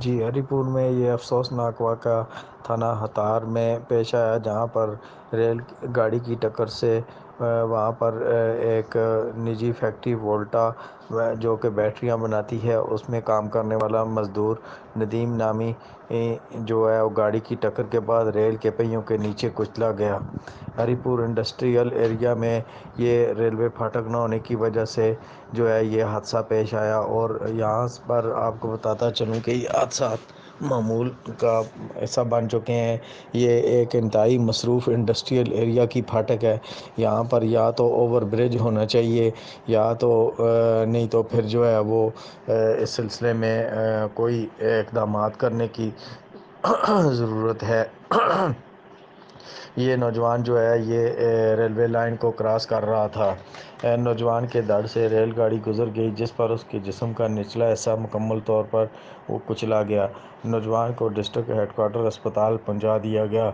جی، ہری پور میں یہ افسوسناک واقعہ تھانہ ہتار میں پیش آیا، جہاں پر ریل گاڑی کی ٹکر سے وہاں پر ایک نجی فیکٹری وولٹا جو کہ بیٹریاں بناتی ہے، اس میں کام کرنے والا مزدور ندیم نامی جو ہے وہ گاڑی کی ٹکر کے بعد ریل کے پہیوں کے نیچے کچلا گیا۔ ہری پور انڈسٹریل ایریا میں یہ ریلوے پھاٹک نہ ہونے کی وجہ سے جو ہے یہ حادثہ پیش آیا، اور یہاں پر آپ کو بتاتا چلوں کہ یہ حادثات معمول کا ایسا بن چکے ہیں۔ یہ ایک انتہائی مصروف انڈسٹریل ایریا کی پھاٹک ہے، یہاں پر یا تو اوور برج ہونا چاہیے، یا تو نہیں تو پھر جو ہے وہ اس سلسلے میں کوئی اقدامات کرنے کی ضرورت ہے۔ یہ نوجوان جو ہے یہ ریلوے لائن کو کراس کر رہا تھا، نوجوان کے دھڑ سے ریل گاڑی گزر گئی، جس پر اس کے جسم کا نچلا حصہ مکمل طور پر وہ کچلا گیا۔ نوجوان کو ڈسٹرکٹ ہیڈ کوارٹر اسپتال پہنچا دیا گیا۔